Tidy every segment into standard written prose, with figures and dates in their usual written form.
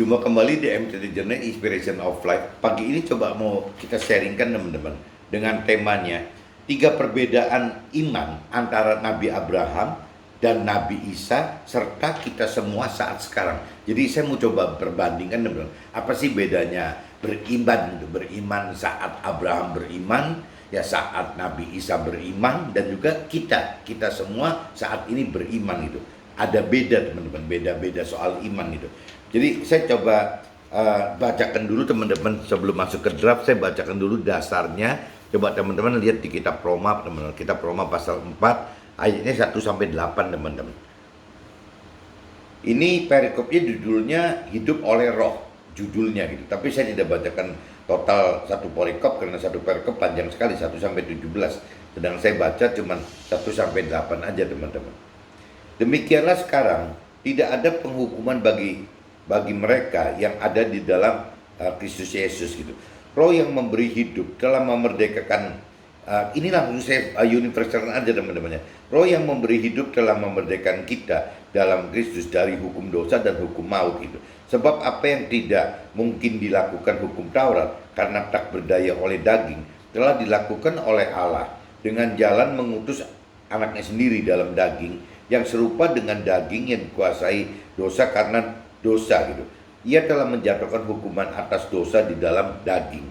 Cuma kembali di MTT Journey Inspiration of Life. Pagi ini coba mau kita sharingkan teman-teman dengan temanya 3 perbedaan iman antara Nabi Abraham dan Nabi Isa serta kita semua saat sekarang. Jadi saya mau coba perbandingkan teman-teman. Apa sih bedanya beriman saat Abraham beriman, ya saat Nabi Isa beriman, dan juga kita semua saat ini beriman itu. Ada beda teman-teman, beda-beda soal iman itu. Jadi saya coba bacakan dulu teman-teman sebelum masuk ke draft. Saya bacakan dulu dasarnya. Coba teman-teman lihat di kitab Roma, teman-teman. Kitab Roma pasal 4 ayatnya 1-8 teman-teman. Ini perikopnya judulnya Hidup oleh Roh, judulnya gitu. Tapi saya tidak bacakan total satu perikop karena satu perikop panjang sekali 1-17. Sedang saya baca cuma 1-8 aja teman-teman. Demikianlah sekarang tidak ada penghukuman bagi mereka yang ada di dalam Kristus Yesus gitu. Roh yang memberi hidup telah memerdekakan, inilah saya universal aja teman-teman ya. Roh yang memberi hidup telah memerdekakan kita dalam Kristus dari hukum dosa dan hukum maut gitu. Sebab apa yang tidak mungkin dilakukan hukum Taurat karena tak berdaya oleh daging telah dilakukan oleh Allah dengan jalan mengutus anaknya sendiri dalam daging yang serupa dengan daging yang dikuasai dosa karena dosa gitu. Ia telah menjatuhkan hukuman atas dosa di dalam daging.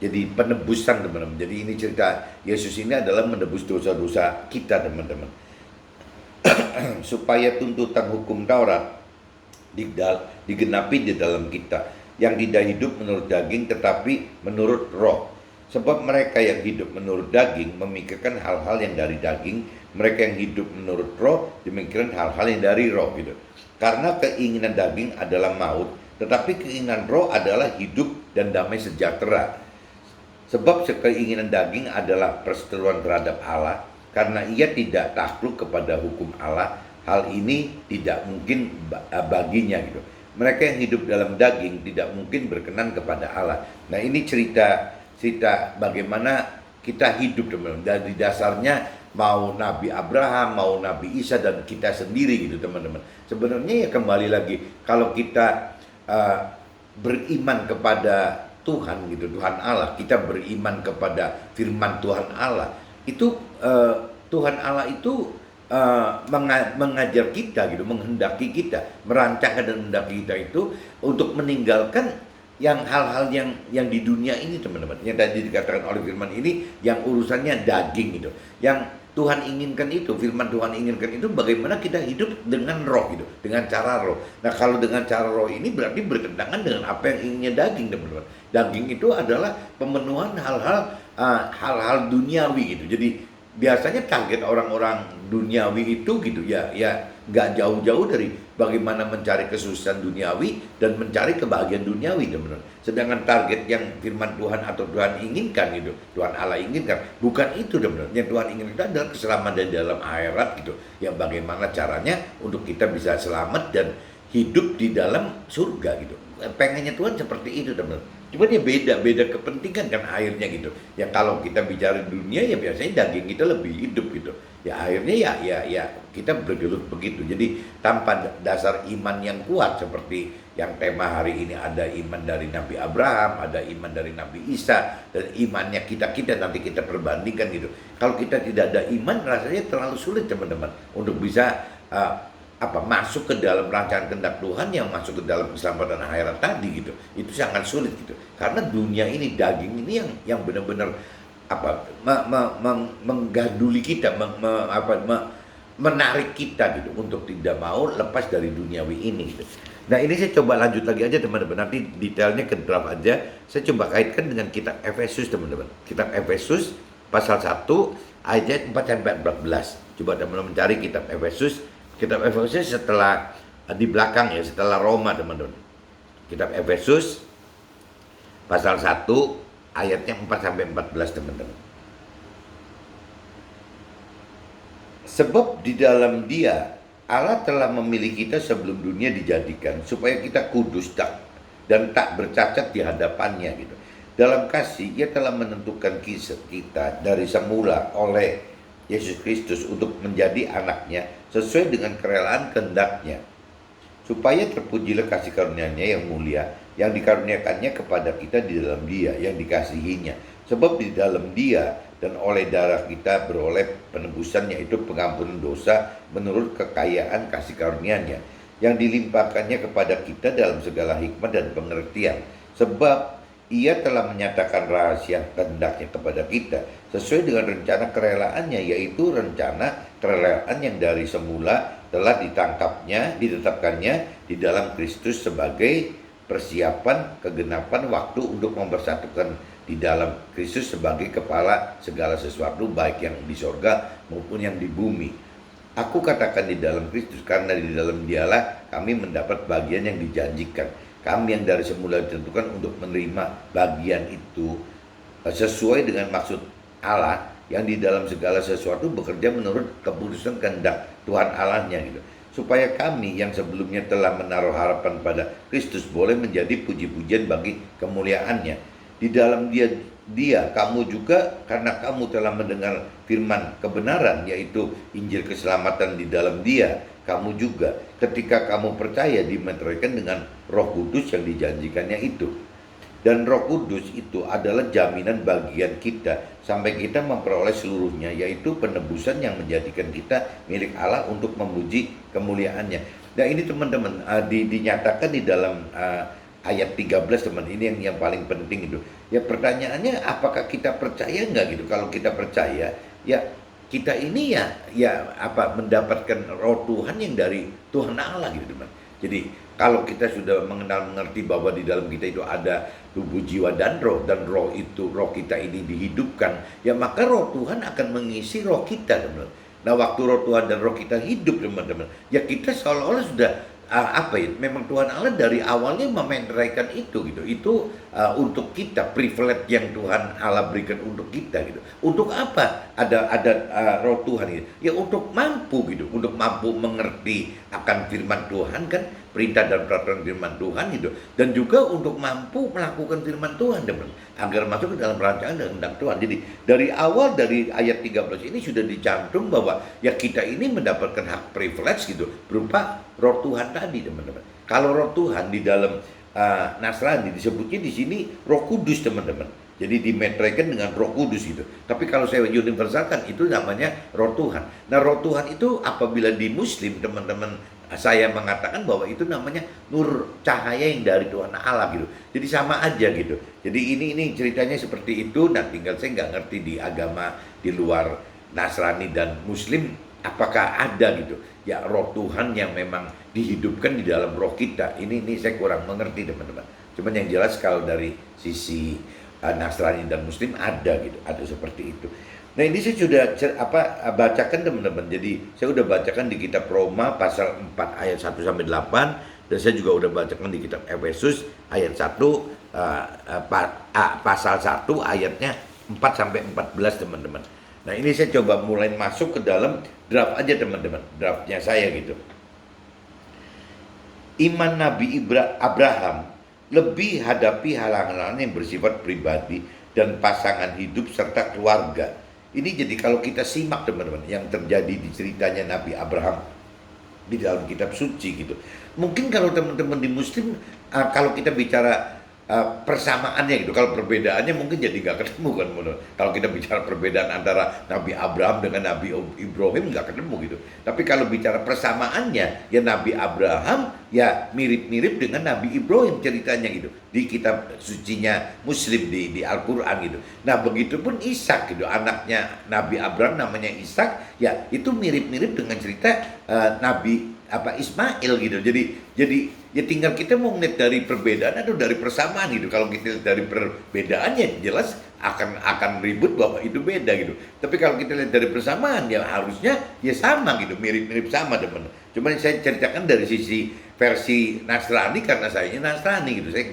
Jadi penebusan teman-teman. Jadi ini cerita Yesus ini adalah menebus dosa-dosa kita teman-teman. Supaya tuntutan hukum Taurat digenapi di dalam kita yang tidak hidup menurut daging tetapi menurut roh. Sebab mereka yang hidup menurut daging memikirkan hal-hal yang dari daging, mereka yang hidup menurut roh memikirkan hal-hal yang dari roh gitu. Karena keinginan daging adalah maut, tetapi keinginan roh adalah hidup dan damai sejahtera. Sebab keinginan daging adalah perseteruan terhadap Allah, karena ia tidak takluk kepada hukum Allah, hal ini tidak mungkin baginya gitu. Mereka yang hidup dalam daging tidak mungkin berkenan kepada Allah. Nah ini cerita bagaimana kita hidup teman-teman. Dari dasarnya mau Nabi Abraham, mau Nabi Isa, dan kita sendiri gitu teman-teman. Sebenarnya ya kembali lagi, kalau kita beriman kepada Tuhan gitu, Tuhan Allah, kita beriman kepada firman Tuhan Allah, itu Tuhan Allah itu mengajar kita gitu, menghendaki kita, merancangkan dan menghendaki kita itu untuk meninggalkan yang hal-hal yang di dunia ini teman-teman, yang tadi dikatakan oleh firman ini, yang urusannya daging gitu. Yang Tuhan inginkan itu, firman Tuhan inginkan itu bagaimana kita hidup dengan roh gitu, dengan cara roh. Nah kalau dengan cara roh ini berarti bertentangan dengan apa yang inginnya daging teman-teman. Daging itu adalah pemenuhan hal-hal duniawi gitu. Jadi biasanya target orang-orang duniawi itu gitu ya nggak jauh-jauh dari bagaimana mencari kesusahan duniawi dan mencari kebahagiaan duniawi teman-teman. Sedangkan target yang firman Tuhan atau Tuhan inginkan gitu, Tuhan Allah inginkan, bukan itu teman-teman. Yang Tuhan inginkan adalah keselamatan di dalam akhirat gitu. Yang bagaimana caranya untuk kita bisa selamat dan hidup di dalam surga gitu. Pengennya Tuhan seperti itu teman-teman. Cuma dia beda kepentingan kan akhirnya gitu. Ya kalau kita bicara dunia ya biasanya daging kita lebih hidup gitu. Ya akhirnya ya kita bergelut begitu. Jadi tanpa dasar iman yang kuat seperti yang tema hari ini, ada iman dari Nabi Abraham, ada iman dari Nabi Isa, dan imannya kita nanti kita perbandingkan gitu. Kalau kita tidak ada iman rasanya terlalu sulit teman-teman untuk bisa masuk ke dalam rancangan kehendak Tuhan yang masuk ke dalam keselamatan akhirat tadi gitu. Itu sangat sulit gitu. Karena dunia ini, daging ini yang benar-benar mengganduli kita, menarik kita gitu untuk tidak mau lepas dari duniawi ini gitu. Nah ini saya coba lanjut lagi aja teman-teman, nanti detailnya ke draft aja. Saya coba kaitkan dengan kitab Efesus teman-teman. Kitab Efesus pasal 1 ayat 4-14. Coba teman-teman cari kitab Efesus. Kitab Efesus setelah di belakang ya, setelah Roma teman-teman. Kitab Efesus pasal 1 ayatnya 4-14 teman-teman. Sebab di dalam Dia Allah telah memilih kita sebelum dunia dijadikan supaya kita kudus dan tak bercacat di hadapannya gitu. Dalam kasih Ia telah menentukan kita dari semula oleh Yesus Kristus untuk menjadi anaknya sesuai dengan kerelaan kehendaknya, supaya terpujilah kasih karunia-Nya yang mulia, yang dikaruniakannya kepada kita di dalam Dia, yang dikasihinya. Sebab di dalam Dia dan oleh darah kita beroleh penebusan, yaitu pengampunan dosa menurut kekayaan kasih karunia-Nya, yang dilimpahkannya kepada kita dalam segala hikmat dan pengertian. Sebab Ia telah menyatakan rahasia kehendaknya kepada kita sesuai dengan rencana kerelaannya, yaitu rencana kerelaan yang dari semula telah ditetapkannya di dalam Kristus sebagai persiapan kegenapan waktu untuk mempersatukan di dalam Kristus sebagai kepala segala sesuatu, baik yang di sorga maupun yang di bumi. Aku katakan di dalam Kristus, karena di dalam Dialah kami mendapat bagian yang dijanjikan. Kami yang dari semula ditentukan untuk menerima bagian itu sesuai dengan maksud Allah yang di dalam segala sesuatu bekerja menurut keputusan kehendak Tuhan Allahnya gitu. Supaya kami yang sebelumnya telah menaruh harapan pada Kristus boleh menjadi puji-pujian bagi kemuliaannya. Di dalam dia kamu juga, karena kamu telah mendengar firman kebenaran, yaitu Injil keselamatan, di dalam Dia kamu juga ketika kamu percaya dimeteraikan dengan Roh Kudus yang dijanjikannya itu. Dan Roh Kudus itu adalah jaminan bagian kita sampai kita memperoleh seluruhnya, yaitu penebusan yang menjadikan kita milik Allah untuk memuji kemuliaannya. Nah ini teman-teman dinyatakan di dalam ayat 13 teman, ini yang paling penting itu. Ya pertanyaannya, apakah kita percaya enggak gitu? Kalau kita percaya, ya kita ini mendapatkan roh Tuhan yang dari Tuhan Allah gitu teman. Jadi kalau kita sudah mengerti bahwa di dalam kita itu ada tubuh, jiwa, dan roh itu, roh kita ini dihidupkan, ya maka roh Tuhan akan mengisi roh kita teman. Nah waktu roh Tuhan dan roh kita hidup teman-teman, ya kita seolah-olah sudah memang Tuhan Allah dari awalnya mementeraikan itu gitu. Itu untuk kita, privilege yang Tuhan Allah berikan untuk kita gitu. Untuk apa ada roh Tuhan itu? Ya untuk mampu gitu, untuk mampu mengerti akan firman Tuhan kan, perintah dan peraturan firman Tuhan gitu, dan juga untuk mampu melakukan firman Tuhan teman, agar masuk ke dalam rancangan dan kehendak Tuhan. Jadi dari awal, dari ayat 13 ini sudah dicantum bahwa ya kita ini mendapatkan hak privilege gitu berupa roh Tuhan tadi teman-teman. Kalau roh Tuhan di dalam Nasrani disebutnya di sini Roh Kudus teman-teman. Jadi dimeteraikan dengan Roh Kudus gitu. Tapi kalau saya universalkan itu namanya Roh Tuhan. Nah Roh Tuhan itu apabila di Muslim teman-teman, saya mengatakan bahwa itu namanya nur cahaya yang dari Tuhan Allah gitu. Jadi sama aja gitu. Jadi ini ceritanya seperti itu. Nah tinggal saya nggak ngerti di agama di luar Nasrani dan Muslim apakah ada gitu ya roh Tuhan yang memang dihidupkan di dalam roh kita. Ini saya kurang mengerti teman-teman. Cuman yang jelas kalau dari sisi Nasrani dan Muslim ada gitu, ada seperti itu. Nah ini saya sudah bacakan teman-teman. Jadi saya sudah bacakan di kitab Roma pasal 4 ayat 1 sampai 8, dan saya juga udah bacakan di kitab Efesus ayat 1 pasal 1 ayatnya 4 sampai 14 teman-teman. Nah ini saya coba mulai masuk ke dalam draft aja teman-teman, draftnya saya gitu. Iman Nabi Abraham lebih hadapi halangan yang bersifat pribadi dan pasangan hidup serta keluarga. Ini jadi kalau kita simak teman-teman yang terjadi di ceritanya Nabi Abraham di dalam kitab suci gitu. Mungkin kalau teman-teman di Muslim, kalau kita bicara persamaannya gitu, kalau perbedaannya mungkin jadi nggak ketemu kan. Kalau kita bicara perbedaan antara Nabi Abraham dengan Nabi Ibrahim nggak ketemu gitu. Tapi kalau bicara persamaannya, ya Nabi Abraham ya mirip-mirip dengan Nabi Ibrahim ceritanya gitu di kitab sucinya Muslim di Al-Quran gitu. Nah begitupun Ishak gitu, anaknya Nabi Abraham namanya Ishak, ya itu mirip-mirip dengan cerita Nabi Ismail gitu. Jadi ya tinggal kita mau ngeliat dari perbedaan atau dari persamaan gitu. Kalau kita lihat dari perbedaannya jelas akan ribut bahwa itu beda gitu. Tapi kalau kita lihat dari persamaan ya harusnya ya sama gitu, mirip-mirip sama teman. Cuman saya ceritakan dari sisi versi Nasrani karena saya Nasrani gitu. Saya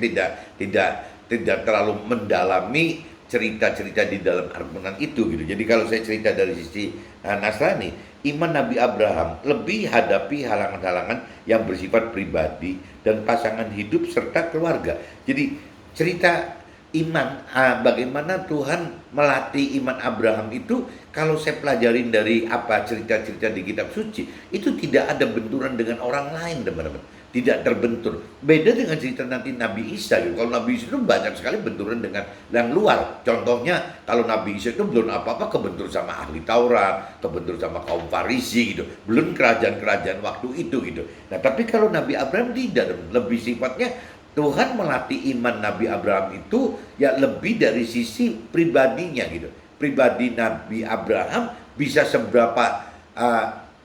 tidak terlalu mendalami cerita-cerita di dalam Al-Quran itu gitu. Jadi kalau saya cerita dari sisi Nasrani, iman Nabi Abraham lebih hadapi halangan-halangan yang bersifat pribadi dan pasangan hidup serta keluarga. Jadi cerita iman, bagaimana Tuhan melatih iman Abraham itu, kalau saya pelajarin dari cerita-cerita di kitab suci, itu tidak ada benturan dengan orang lain teman-teman. tidak terbentur. Beda dengan cerita nanti Nabi Isa gitu. Kalau Nabi Isa itu banyak sekali benturan dengan yang luar. Contohnya kalau Nabi Isa itu belum apa-apa kebentur sama ahli Taurat, kebentur sama kaum Farisi gitu. Belum kerajaan-kerajaan waktu itu gitu. Nah, tapi kalau Nabi Abraham tidak, lebih sifatnya Tuhan melatih iman Nabi Abraham itu ya lebih dari sisi pribadinya gitu. Pribadi Nabi Abraham bisa seberapa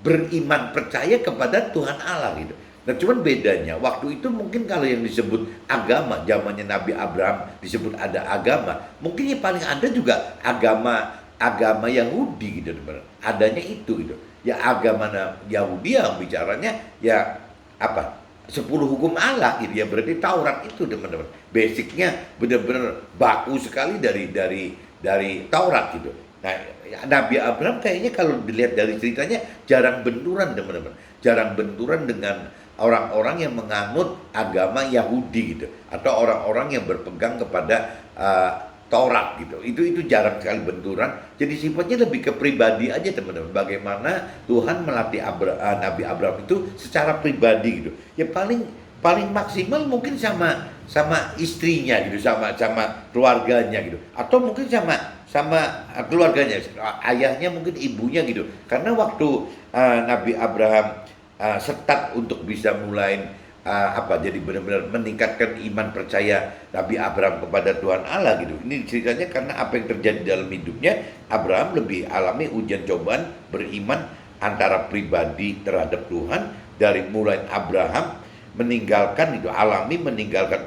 beriman percaya kepada Tuhan Allah gitu. Nah, cuman bedanya waktu itu mungkin kalau yang disebut agama zamannya Nabi Abraham disebut ada agama, mungkin yang paling ada juga agama Yahudi gitu teman. Adanya itu gitu. Ya agama Yahudi yang bicaranya ya apa? 10 hukum Allah gitu ya, berarti Taurat itu teman-teman. Basicnya benar-benar baku sekali dari Taurat gitu. Nah, Nabi Abraham kayaknya kalau dilihat dari ceritanya jarang benturan teman-teman. Jarang benturan dengan orang-orang yang menganut agama Yahudi gitu, atau orang-orang yang berpegang kepada Taurat gitu. Itu jarang sekali benturan. Jadi sifatnya lebih ke pribadi aja teman-teman. Bagaimana Tuhan melatih Nabi Abraham itu secara pribadi gitu. Ya paling maksimal mungkin sama istrinya gitu, sama keluarganya gitu. Atau mungkin sama keluarganya, ayahnya mungkin ibunya gitu. Karena waktu Nabi Abraham setat untuk bisa mulai jadi benar-benar meningkatkan iman percaya Nabi Abraham kepada Tuhan Allah gitu. Ini ceritanya karena apa yang terjadi dalam hidupnya, Abraham lebih alami ujian cobaan beriman antara pribadi terhadap Tuhan, dari mulai Abraham meninggalkan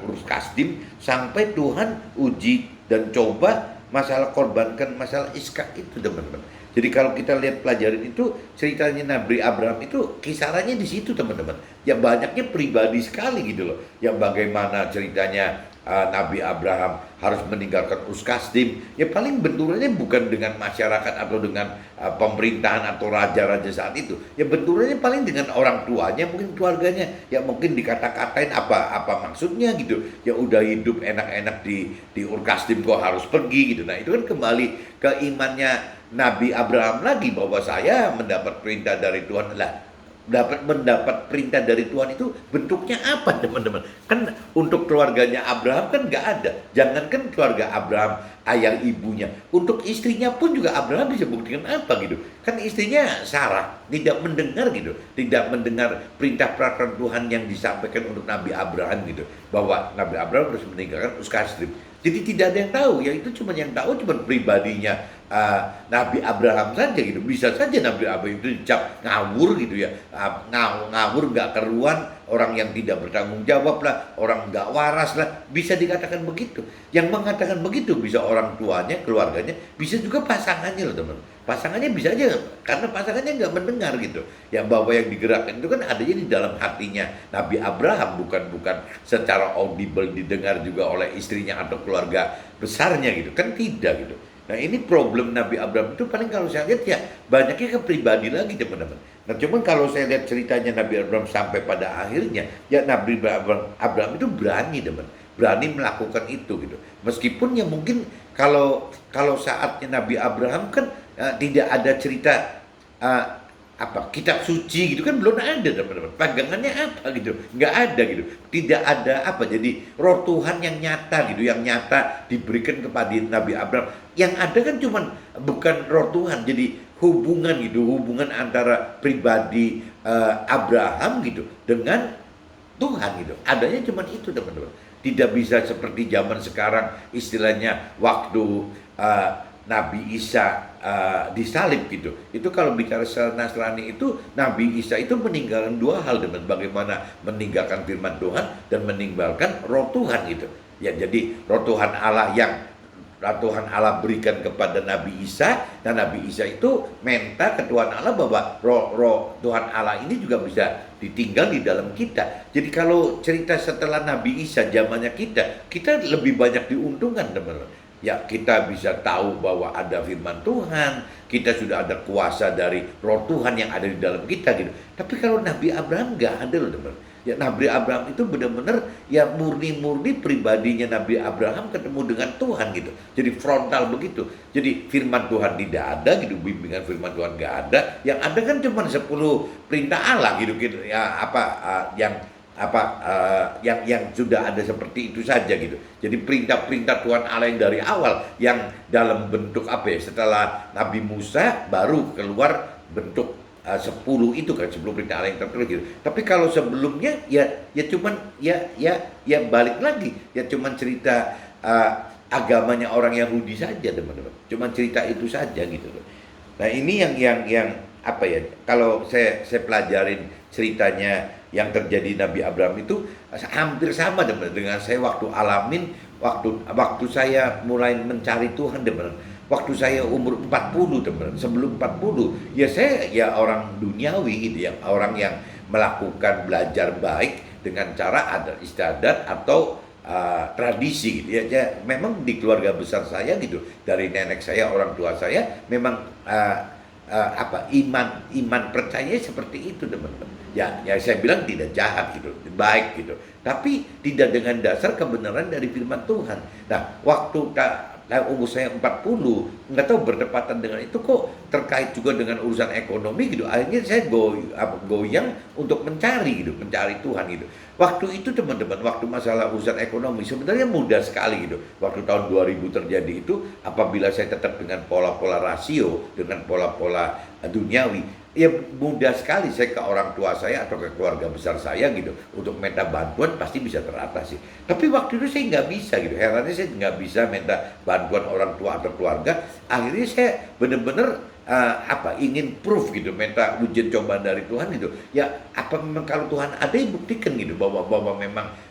urus kasdim sampai Tuhan uji dan coba masalah korbankan masalah Iskak itu teman-teman. Jadi kalau kita lihat pelajaran itu, ceritanya Nabi Abraham itu kisarannya di situ teman-teman. Ya banyaknya pribadi sekali gitu loh. Yang bagaimana ceritanya Nabi Abraham harus meninggalkan urus kasdim. Ya paling benturannya bukan dengan masyarakat atau dengan pemerintahan atau raja-raja saat itu. Ya benturannya paling dengan orang tuanya, mungkin keluarganya. Ya mungkin dikata-katain apa maksudnya gitu. Ya udah hidup enak-enak di Ur Kasdim kok harus pergi gitu. Nah itu kan kembali ke imannya Nabi Abraham lagi, bahwa saya mendapat perintah dari Tuhan. Lah, mendapat perintah dari Tuhan itu bentuknya apa teman-teman? Kan untuk keluarganya Abraham kan nggak ada. Jangankan keluarga Abraham, ayah ibunya, untuk istrinya pun juga Abraham bisa buktikan apa gitu. Kan istrinya Sarah tidak mendengar gitu, tidak mendengar perintah peraturan Tuhan yang disampaikan untuk Nabi Abraham gitu, bahwa Nabi Abraham harus meninggalkan Uskasdim. Jadi tidak ada yang tahu, ya itu cuma yang tahu cuma pribadinya Nabi Abraham saja gitu. Bisa saja Nabi Abraham itu dicap ngawur gitu ya, ngawur nggak keruan, orang yang tidak bertanggung jawab lah, orang nggak waras lah, bisa dikatakan begitu. Yang mengatakan begitu bisa orang tuanya, keluarganya, bisa juga pasangannya loh teman. Pasangannya bisa aja, karena pasangannya nggak mendengar gitu. Yang bahwa yang digerakkan itu kan adanya di dalam hatinya Nabi Abraham, bukan secara audible didengar juga oleh istrinya atau keluarga besarnya gitu, kan tidak gitu. Nah ini problem Nabi Abraham itu paling kalau saya lihat ya banyaknya ke pribadi lagi teman-teman. Nah cuman kalau saya lihat ceritanya Nabi Abraham sampai pada akhirnya, ya Nabi Abraham itu berani teman, berani melakukan itu gitu. Meskipun ya mungkin kalau saatnya Nabi Abraham kan tidak ada cerita kitab suci gitu kan, belum ada teman-teman. Pegangannya apa gitu, nggak ada gitu. Tidak ada jadi roh Tuhan yang nyata gitu, yang nyata diberikan kepada Nabi Abraham. Yang ada kan cuman bukan roh Tuhan, jadi hubungan antara pribadi Abraham gitu dengan Tuhan gitu. Adanya cuman itu teman-teman. Tidak bisa seperti zaman sekarang, istilahnya waktu Nabi Isa disalib gitu. Itu kalau bicara secara Nasrani itu, Nabi Isa itu meninggalkan dua hal dengan bagaimana meninggalkan firman Tuhan dan meninggalkan roh Tuhan gitu. Ya jadi roh Tuhan Allah yang Tuhan Allah berikan kepada Nabi Isa, dan Nabi Isa itu minta ke Tuhan Allah bahwa roh Tuhan Allah ini juga bisa ditinggal di dalam kita. Jadi kalau cerita setelah Nabi Isa zamannya kita lebih banyak diuntungkan teman-teman. Ya kita bisa tahu bahwa ada firman Tuhan, kita sudah ada kuasa dari roh Tuhan yang ada di dalam kita gitu. Tapi kalau Nabi Abraham nggak ada loh teman. Ya Nabi Abraham itu benar-benar ya murni-murni pribadinya Nabi Abraham ketemu dengan Tuhan gitu. Jadi frontal begitu. Jadi firman Tuhan tidak ada gitu, bimbingan firman Tuhan nggak ada. Yang ada kan cuma 10 perintah Allah gitu ya, yang yang sudah ada seperti itu saja gitu. Jadi perintah-perintah Tuhan Allah yang dari awal yang dalam bentuk apa ya? Setelah Nabi Musa baru keluar bentuk 10 itu kan, 10 perintah Allah yang tertulis gitu. Tapi kalau sebelumnya ya cuman ya balik lagi ya cuman cerita agamanya orang Yahudi saja teman-teman. Cuman cerita itu saja gitu loh. Nah, ini yang apa ya? Kalau saya pelajarin ceritanya yang terjadi Nabi Abraham itu hampir sama dengan saya waktu alamin waktu saya mulai mencari Tuhan teman. Waktu saya umur 40 teman, sebelum 40 ya saya ya orang duniawi gitu ya, orang yang melakukan belajar baik dengan cara adat istiadat atau tradisi gitu ya. Memang di keluarga besar saya gitu, dari nenek saya, orang tua saya memang iman percaya seperti itu teman-teman. Ya saya bilang tidak jahat gitu, baik gitu. Tapi tidak dengan dasar kebenaran dari firman Tuhan. Nah, waktu umur saya 40, nggak tahu bertepatan dengan itu kok terkait juga dengan urusan ekonomi gitu. Akhirnya saya goyang untuk mencari Tuhan gitu. Waktu itu teman-teman, waktu masalah urusan ekonomi sebenarnya mudah sekali gitu. Waktu tahun 2000 terjadi itu, apabila saya tetap dengan pola-pola rasio, dengan pola-pola duniawi, ya mudah sekali saya ke orang tua saya atau ke keluarga besar saya gitu untuk minta bantuan pasti bisa teratasi. Tapi waktu itu saya nggak bisa gitu. Herannya saya nggak bisa minta bantuan orang tua atau keluarga. Akhirnya saya benar-benar ingin proof gitu, minta ujian cobaan dari Tuhan gitu. Ya apa memang kalau Tuhan ada yang buktikan gitu bahwa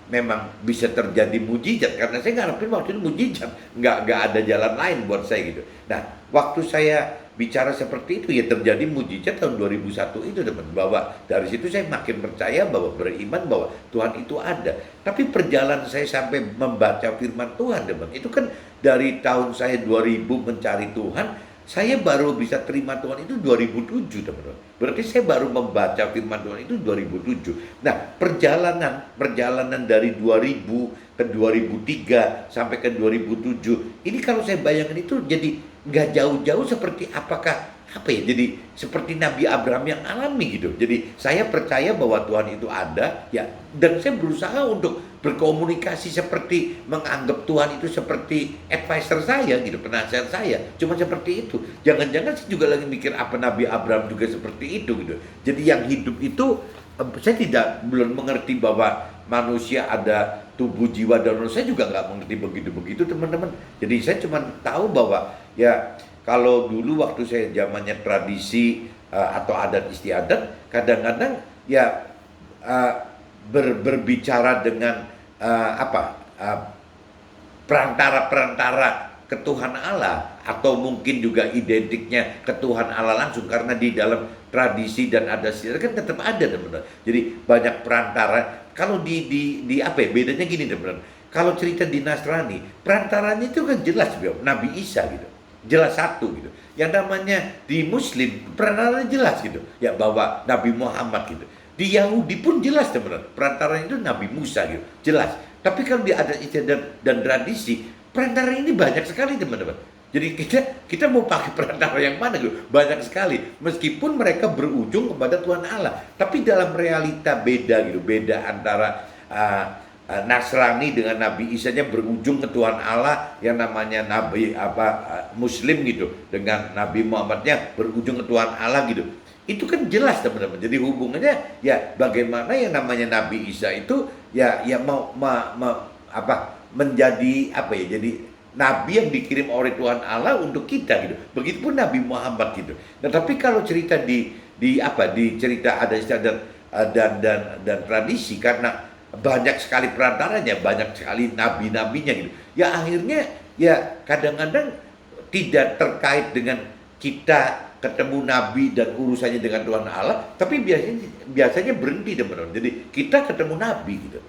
memang bisa terjadi mujizat, karena saya ngarepin waktu itu mujizat, nggak ada jalan lain buat saya gitu. Nah, waktu saya bicara seperti itu ya terjadi mujizat tahun 2001 itu teman, bahwa dari situ saya makin percaya bahwa beriman bahwa Tuhan itu ada. Tapi perjalanan saya sampai membaca firman Tuhan teman, itu kan dari tahun saya 2000 mencari Tuhan, saya baru bisa terima Tuhan itu 2007 teman-teman. Berarti saya baru membaca firman Tuhan itu 2007. Nah, perjalanan dari 2000 ke 2003 sampai ke 2007 ini kalau saya bayangkan itu jadi nggak jauh-jauh seperti jadi seperti Nabi Abraham yang alami gitu. Jadi saya percaya bahwa Tuhan itu ada ya, dan saya berusaha untuk berkomunikasi seperti menganggap Tuhan itu seperti advisor saya gitu, penasihat saya. Cuma seperti itu. Jangan-jangan saya juga lagi mikir apa Nabi Abraham juga seperti itu gitu. Jadi yang hidup itu saya belum mengerti bahwa manusia ada tubuh, jiwa, dan roh. Saya juga nggak mengerti begitu teman-teman. Jadi saya cuma tahu bahwa ya kalau dulu waktu saya zamannya tradisi atau adat istiadat, kadang-kadang ya berbicara dengan perantara-perantara ke Tuhan Allah, atau mungkin juga identiknya ke Tuhan Allah langsung, karena di dalam tradisi dan adat istiadat kan tetap ada teman-teman. Jadi banyak perantara. Kalau bedanya gini teman-teman. Kalau cerita di Nasrani, perantaranya itu kan jelas Nabi Isa gitu. Jelas satu gitu. Yang namanya di Muslim perantaranya jelas gitu. Ya bahwa Nabi Muhammad gitu. Di Yahudi pun jelas teman-teman. Perantaranya itu Nabi Musa gitu. Jelas. Tapi kalau di adat istiadat dan tradisi, perantara ini banyak sekali teman-teman. Jadi kita mau pakai perantara yang mana gitu? Banyak sekali. Meskipun mereka berujung kepada Tuhan Allah, tapi dalam realita beda gitu. Beda antara Nasrani dengan Nabi Isa-nya berujung ke Tuhan Allah, yang namanya Nabi Muslim gitu dengan Nabi Muhammadnya berujung ke Tuhan Allah gitu. Itu kan jelas teman-teman. Jadi hubungannya ya bagaimana yang namanya Nabi Isa itu ya menjadi jadi nabi yang dikirim oleh Tuhan Allah untuk kita gitu. Begitupun Nabi Muhammad gitu. Nah, tapi kalau cerita di cerita ada istiadat dan tradisi, karena banyak sekali perantaranya, banyak sekali nabi-nabinya gitu. Ya akhirnya ya kadang-kadang tidak terkait dengan kita ketemu nabi dan urusannya dengan Tuhan Allah, tapi biasanya berhenti teman-teman. Jadi kita ketemu nabi gitu.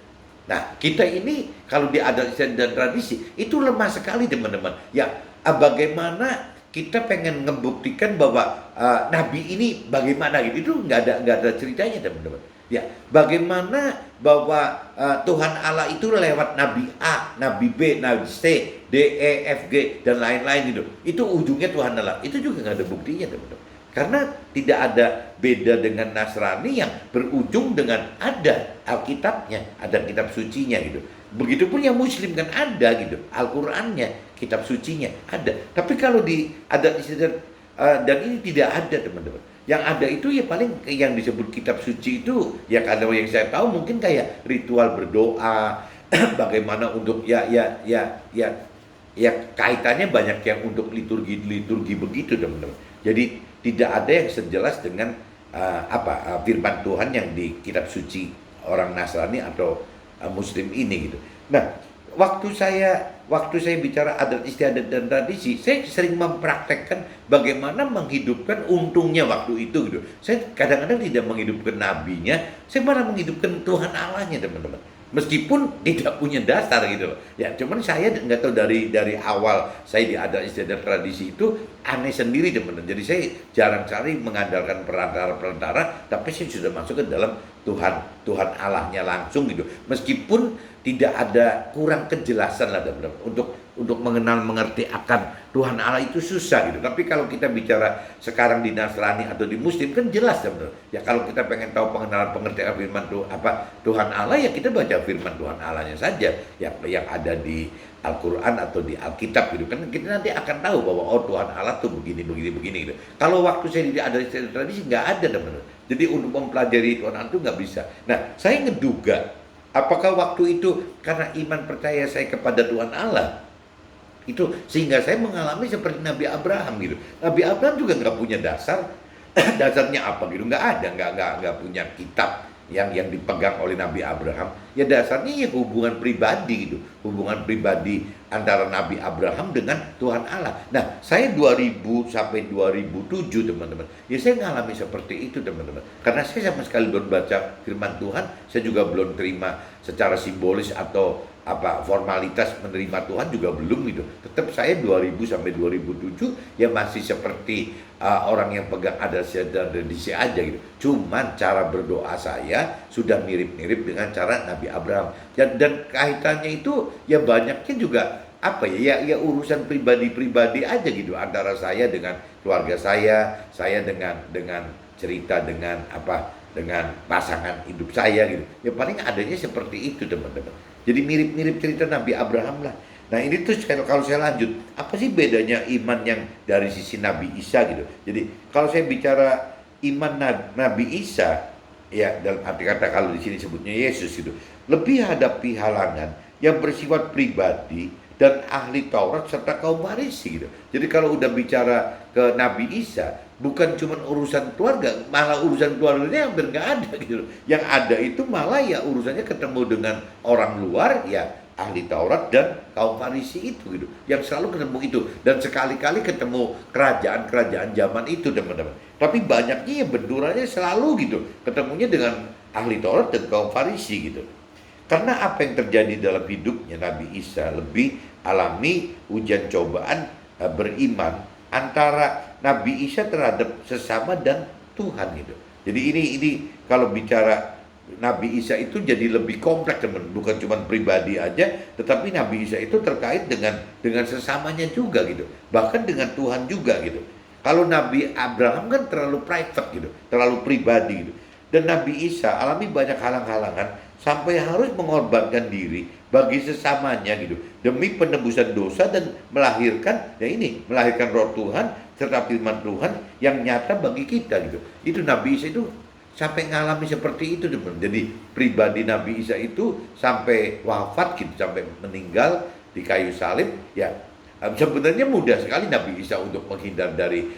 Nah, kita ini kalau di adat istiadat dan tradisi itu lemah sekali teman-teman. Ya, bagaimana kita pengen ngebuktikan bahwa nabi ini bagaimana gitu, itu nggak ada ceritanya teman-teman. Ya, bagaimana bahwa Tuhan Allah itu lewat Nabi A, Nabi B, Nabi C, D, E, F, G, dan lain-lain gitu. Itu ujungnya Tuhan Allah. Itu juga nggak ada buktinya teman-teman. Karena tidak ada beda dengan Nasrani yang berujung dengan ada Alkitabnya, ada kitab sucinya gitu. Begitupun yang Muslim kan ada gitu, Al-Qur'annya, kitab sucinya ada. Tapi kalau di adat istiadat dan ini tidak ada teman-teman. Yang ada itu ya paling yang disebut kitab suci itu ya kalau yang saya tahu mungkin kayak ritual berdoa, bagaimana untuk ya kaitannya banyak yang untuk liturgi begitu teman-teman. Jadi tidak ada yang sejelas dengan firman Tuhan yang di kitab suci orang Nasrani atau Muslim ini gitu. Nah, waktu saya bicara adat istiadat dan tradisi, saya sering mempraktekkan bagaimana menghidupkan untungnya waktu itu gitu. Saya kadang-kadang tidak menghidupkan nabinya, saya malah menghidupkan Tuhan Allahnya teman-teman. Meskipun tidak punya dasar gitu loh. Ya, cuman saya nggak tahu dari awal saya di adat istiadat tradisi itu aneh sendiri teman-teman. Jadi saya jarang sekali mengandalkan perantara-perantara, tapi saya sudah masuk ke dalam Tuhan Allahnya langsung gitu. Meskipun tidak ada kurang kejelasan lah teman-teman untuk mengerti akan Tuhan Allah itu susah gitu. Tapi kalau kita bicara sekarang di Nasrani atau di Muslim kan jelas teman-teman. Ya kalau kita pengen tahu pengertian firman Tuhan Allah ya kita baca firman Tuhan Allahnya saja yang ada di Al-Quran atau di Alkitab gitu kan kita nanti akan tahu bahwa oh Tuhan Allah tuh begini gitu. Kalau waktu saya ada tradisi nggak ada teman-teman. Jadi untuk mempelajari Tuhan Allah itu nggak bisa. Nah saya ngeduga apakah waktu itu karena iman percaya saya kepada Tuhan Allah itu sehingga saya mengalami seperti Nabi Abraham gitu. Nabi Abraham juga nggak punya dasar, dasarnya apa gitu nggak ada, nggak punya kitab yang dipegang oleh Nabi Abraham. Ya dasarnya ya hubungan pribadi gitu, hubungan pribadi antara Nabi Abraham dengan Tuhan Allah. Nah saya 2000 sampai 2007 teman-teman, ya saya ngalami seperti itu teman-teman. Karena saya sama sekali belum baca firman Tuhan, saya juga belum terima secara simbolis atau formalitas menerima Tuhan juga belum gitu. Tetap saya 2000 sampai 2007 ya masih seperti orang yang pegang adat dan tradisi aja gitu. Cuman cara berdoa saya sudah mirip-mirip dengan cara Nabi Abraham. Dan kaitannya itu ya banyaknya juga ya urusan pribadi-pribadi aja gitu antara saya dengan keluarga saya dengan cerita dengan pasangan hidup saya gitu. Ya paling adanya seperti itu teman-teman. Jadi mirip-mirip cerita Nabi Abraham lah. Nah ini tuh kalau saya lanjut, apa sih bedanya iman yang dari sisi Nabi Isa gitu. Jadi kalau saya bicara iman Nabi Isa, ya dalam arti kata kalau di sini sebutnya Yesus gitu, lebih hadapi halangan yang bersifat pribadi dan ahli Taurat serta kaum Farisi gitu. Jadi kalau udah bicara ke Nabi Isa, bukan cuma urusan keluarga, malah urusan keluarganya hampir nggak ada gitu. Yang ada itu malah ya urusannya ketemu dengan orang luar ya ahli Taurat dan kaum Farisi itu gitu. Yang selalu ketemu itu dan sekali-kali ketemu kerajaan-kerajaan zaman itu teman-teman. Tapi banyaknya ya benturannya selalu gitu, ketemunya dengan ahli Taurat dan kaum Farisi gitu. Karena apa yang terjadi dalam hidupnya Nabi Isa lebih alami ujian cobaan beriman antara Nabi Isa terhadap sesama dan Tuhan gitu. Jadi ini kalau bicara Nabi Isa itu jadi lebih kompleks teman, bukan cuma pribadi aja, tetapi Nabi Isa itu terkait dengan sesamanya juga gitu, bahkan dengan Tuhan juga gitu. Kalau Nabi Abraham kan terlalu private gitu, terlalu pribadi gitu. Dan Nabi Isa alami banyak halang-halangan sampai harus mengorbankan diri bagi sesamanya gitu demi penebusan dosa dan melahirkan Roh Tuhan serta firman Tuhan yang nyata bagi kita gitu. Itu Nabi Isa itu sampai ngalami seperti itu teman. Jadi pribadi Nabi Isa itu sampai wafat gitu, sampai meninggal di kayu salib ya. Sebenarnya mudah sekali Nabi Isa untuk menghindar dari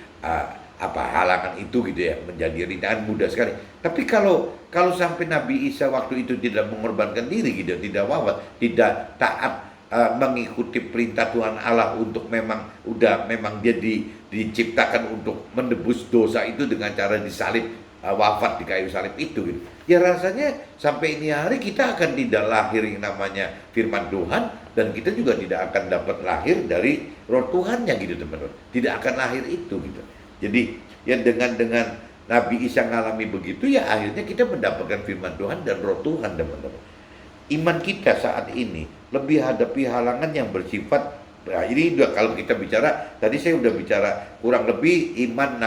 halangan itu gitu ya, menjadi rintangan mudah sekali. Tapi kalau sampai Nabi Isa waktu itu tidak mengorbankan diri gitu, tidak wafat, tidak taat mengikuti perintah Tuhan Allah untuk memang dia diciptakan untuk menebus dosa itu dengan cara disalib, wafat di kayu salib itu gitu. Ya rasanya sampai ini hari kita akan tidak lahir yang namanya firman Tuhan dan kita juga tidak akan dapat lahir dari Roh Tuhannya gitu teman-teman. Tidak akan lahir itu gitu. Jadi ya dengan Nabi Isa ngalami begitu ya akhirnya kita mendapatkan firman Tuhan dan Roh Tuhan teman-teman. Iman kita saat ini lebih hadapi halangan yang bersifat ini udah kalau kita bicara tadi saya udah bicara kurang lebih iman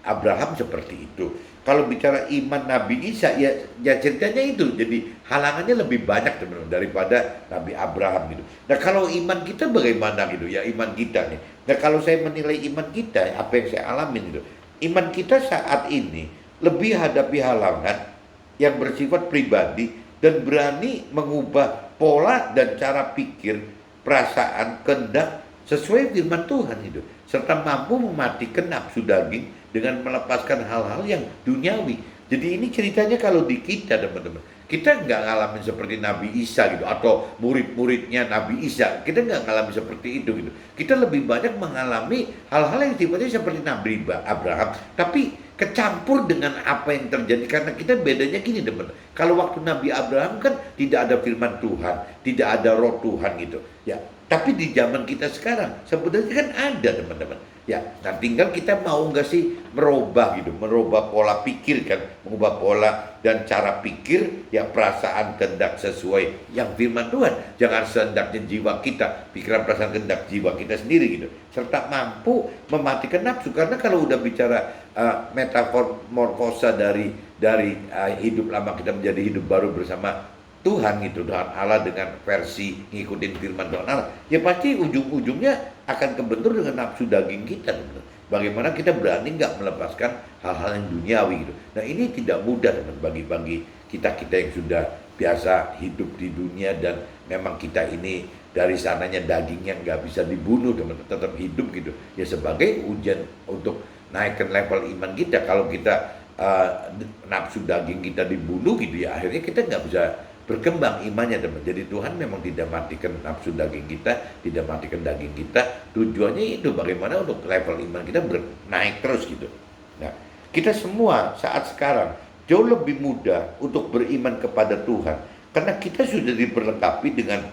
Abraham seperti itu. Kalau bicara iman Nabi Isa, ya ceritanya itu. Jadi halangannya lebih banyak teman-teman daripada Nabi Abraham gitu. Nah kalau iman kita bagaimana gitu ya, iman kita nih. Nah kalau saya menilai iman kita, apa yang saya alamin gitu. Iman kita saat ini lebih hadapi halangan yang bersifat pribadi dan berani mengubah pola dan cara pikir, perasaan, kehendak sesuai firman Tuhan itu, serta mampu mematikan nafsu daging dengan melepaskan hal-hal yang duniawi. Jadi ini ceritanya kalau di kita teman-teman, kita nggak ngalamin seperti Nabi Isa gitu, atau murid-muridnya Nabi Isa, kita nggak ngalamin seperti itu gitu. Kita lebih banyak mengalami hal-hal yang sifatnya seperti Nabi Abraham, tapi kecampur dengan apa yang terjadi, karena kita bedanya gini teman. Kalau waktu Nabi Abraham kan tidak ada firman Tuhan, tidak ada roh Tuhan gitu ya. Tapi di zaman kita sekarang sebenarnya kan ada teman-teman. Ya, nah tinggal kita mau nggak sih merubah gitu, merubah pola pikir kan, mengubah pola dan cara pikir, ya perasaan kehendak sesuai yang firman Tuhan. Jangan sehendaknya jiwa kita, pikiran perasaan kehendak jiwa kita sendiri gitu. Serta mampu mematikan nafsu, karena kalau udah bicara metamorfosa dari hidup lama kita menjadi hidup baru bersama Tuhan gitu, Tuhan Allah dengan versi ngikutin firman Tuhan Allah, ya pasti ujung-ujungnya akan kebentur dengan nafsu daging kita. Bagaimana kita berani nggak melepaskan hal-hal yang duniawi gitu. Nah ini tidak mudah teman, bagi kita yang sudah biasa hidup di dunia, dan memang kita ini dari sananya dagingnya nggak bisa dibunuh teman, tetap hidup gitu ya, sebagai ujian untuk naikkan level iman kita. Kalau kita nafsu daging kita dibunuh gitu ya, akhirnya kita nggak bisa berkembang imannya teman. Jadi Tuhan memang tidak matikan nafsu daging kita, tidak matikan daging kita. Tujuannya itu bagaimana untuk level iman kita naik terus gitu. Nah, kita semua saat sekarang jauh lebih mudah untuk beriman kepada Tuhan, karena kita sudah diperlengkapi dengan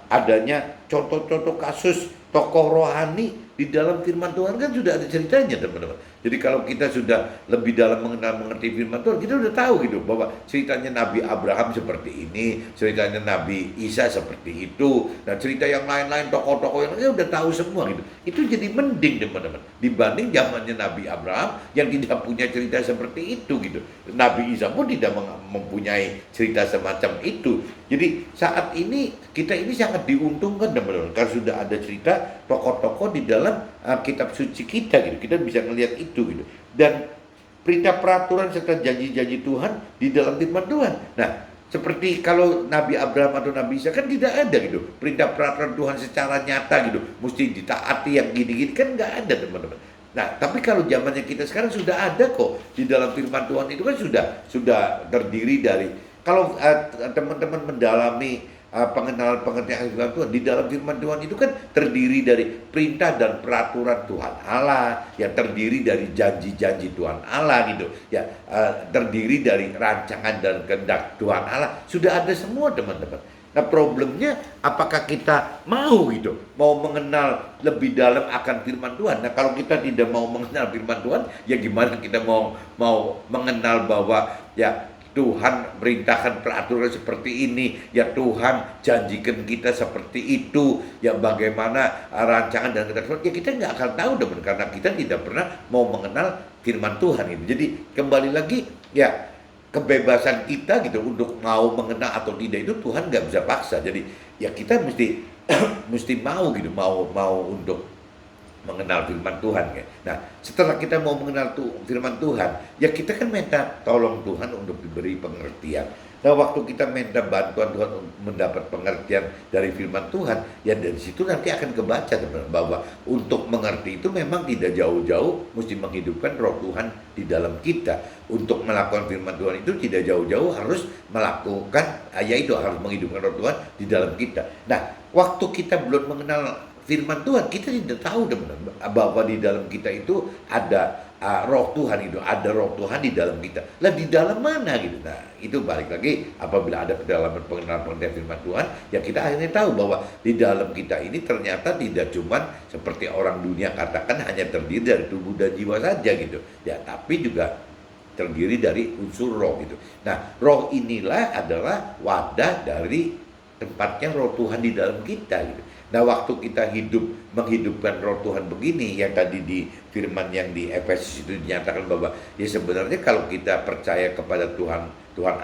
adanya contoh-contoh kasus tokoh rohani di dalam firman Tuhan, kan sudah ada ceritanya teman-teman. Jadi kalau kita sudah lebih dalam mengerti firman Tuhan, kita udah tahu gitu bahwa ceritanya Nabi Abraham seperti ini, ceritanya Nabi Isa seperti itu, dan cerita yang lain-lain, tokoh-tokoh yang lain udah tahu semua gitu. Itu jadi mending teman-teman, dibanding zamannya Nabi Abraham yang tidak punya cerita seperti itu gitu. Nabi Isa pun tidak mempunyai cerita semacam itu. Jadi saat ini kita ini sangat diuntungkan teman-teman, karena sudah ada cerita tokoh-tokoh di dalam kitab suci kita gitu. Kita bisa melihat itu gitu. Dan perintah peraturan serta janji-janji Tuhan di dalam firman Tuhan. Nah, seperti kalau Nabi Abraham atau Nabi Isa kan tidak ada gitu. Perintah peraturan Tuhan secara nyata gitu, mesti ditaati yang gini-gini, kan nggak ada teman-teman. Nah, tapi kalau zamannya kita sekarang sudah ada kok di dalam firman Tuhan itu, kan sudah terdiri dari, kalau teman-teman mendalami pengenalan pengertian firman Tuhan, di dalam firman Tuhan itu kan terdiri dari perintah dan peraturan Tuhan Allah, yang terdiri dari janji-janji Tuhan Allah gitu ya, terdiri dari rancangan dan kehendak Tuhan Allah, sudah ada semua teman-teman. Nah problemnya, apakah kita mau gitu, mau mengenal lebih dalam akan firman Tuhan? Nah kalau kita tidak mau mengenal firman Tuhan, ya gimana kita mau mengenal bahwa ya Tuhan merintahkan peraturan seperti ini, ya Tuhan janjikan kita seperti itu, ya bagaimana rancangan dan kehendak Tuhan, ya kita nggak akan tahu teman, karena kita tidak pernah mau mengenal firman Tuhan itu. Jadi kembali lagi ya, kebebasan kita gitu untuk mau mengenal atau tidak itu Tuhan nggak bisa paksa. Jadi ya kita mesti mesti mau gitu, mau untuk mengenal firman Tuhan ya. Nah, setelah kita mau mengenal firman Tuhan, ya kita kan minta tolong Tuhan untuk diberi pengertian. Nah, waktu kita minta bantuan Tuhan untuk mendapat pengertian dari firman Tuhan, ya dari situ nanti akan kebaca teman, bahwa untuk mengerti itu memang tidak jauh-jauh mesti menghidupkan roh Tuhan di dalam kita. Untuk melakukan firman Tuhan itu tidak jauh-jauh harus melakukan, yaitu harus menghidupkan roh Tuhan di dalam kita. Nah, waktu kita belum mengenal firman Tuhan, kita tidak tahu teman-teman bahwa di dalam kita itu ada roh Tuhan, itu ada roh Tuhan di dalam kita. Lah di dalam mana gitu? Nah itu balik lagi, apabila ada kedalaman pengenalan pengertian firman Tuhan, ya kita akhirnya tahu bahwa di dalam kita ini ternyata tidak cuma seperti orang dunia katakan hanya terdiri dari tubuh dan jiwa saja gitu ya, tapi juga terdiri dari unsur roh gitu. Nah roh inilah adalah wadah dari tempatnya roh Tuhan di dalam kita gitu. Nah, waktu kita menghidupkan roh Tuhan begini, yang tadi di firman yang di Efesus itu dinyatakan bahwa ya sebenarnya kalau kita percaya kepada Tuhan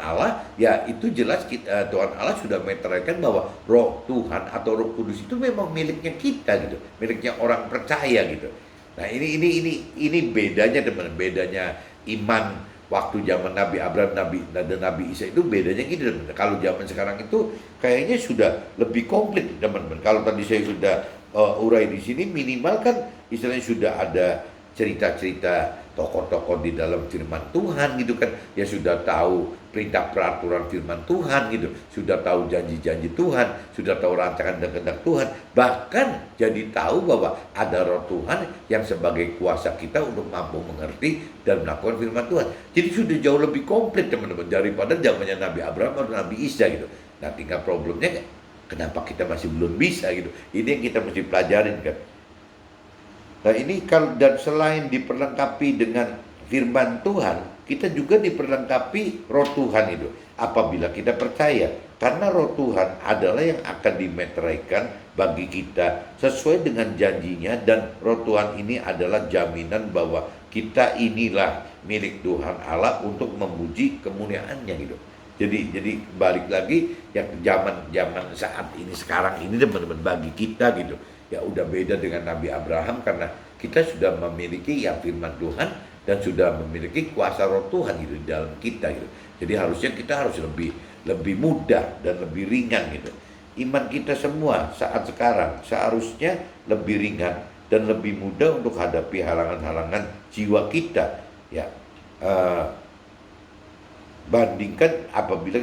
Allah, ya itu jelas Tuhan Allah sudah meteraikan bahwa roh Tuhan atau Roh Kudus itu memang miliknya kita gitu, miliknya orang percaya gitu. Nah, ini bedanya teman, bedanya iman waktu zaman Nabi Abraham, dan Nabi Isa itu bedanya gitu teman. Kalau zaman sekarang itu kayaknya sudah lebih komplit teman-teman. Kalau tadi saya sudah urai di sini, minimal kan istilahnya sudah ada cerita-cerita tokoh-tokoh di dalam firman Tuhan gitu kan, ya sudah tahu perintah peraturan firman Tuhan gitu, sudah tahu janji-janji Tuhan, sudah tahu rancangan dan kehendak Tuhan, bahkan jadi tahu bahwa ada roh Tuhan yang sebagai kuasa kita untuk mampu mengerti dan melakukan firman Tuhan. Jadi sudah jauh lebih komplit teman-teman daripada zamannya Nabi Abraham atau Nabi Isa gitu. Nah, tinggal problemnya kenapa kita masih belum bisa gitu. Ini yang kita mesti pelajarin kan. Nah, ini kalau dan selain diperlengkapi dengan firman Tuhan, kita juga diperlengkapi roh Tuhan itu. Apabila kita percaya, karena roh Tuhan adalah yang akan dimeteraikan bagi kita sesuai dengan janjinya, dan roh Tuhan ini adalah jaminan bahwa kita inilah milik Tuhan Allah untuk memuji kemuliaannya gitu. Jadi balik lagi yang zaman saat ini sekarang ini teman-teman, bagi kita gitu ya udah beda dengan Nabi Abraham, karena kita sudah memiliki yang firman Tuhan dan sudah memiliki kuasa roh Tuhan gitu di dalam kita gitu. Jadi harusnya kita harus lebih mudah dan lebih ringan gitu. Iman kita semua saat sekarang seharusnya lebih ringan dan lebih mudah untuk hadapi halangan-halangan jiwa kita ya. Bandingkan apabila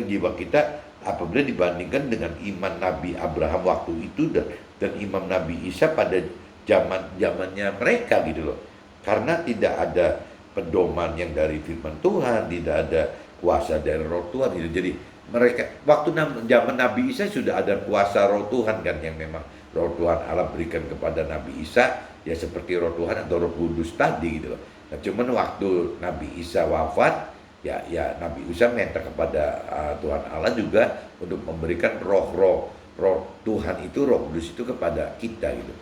dibandingkan dengan iman Nabi Abraham waktu itu dan imam Nabi Isa pada zamannya mereka gitu loh. Karena tidak ada pedoman yang dari firman Tuhan, tidak ada kuasa dari roh Tuhan gitu. Jadi mereka waktu zaman Nabi Isa sudah ada kuasa roh Tuhan kan, yang memang roh Tuhan Allah berikan kepada Nabi Isa ya, seperti roh Tuhan atau Roh Kudus tadi gitu loh. Nah, cuman waktu Nabi Isa wafat ya Nabi Isa minta kepada Tuhan Allah juga untuk memberikan roh Tuhan itu, Roh Kudus itu kepada kita gitu.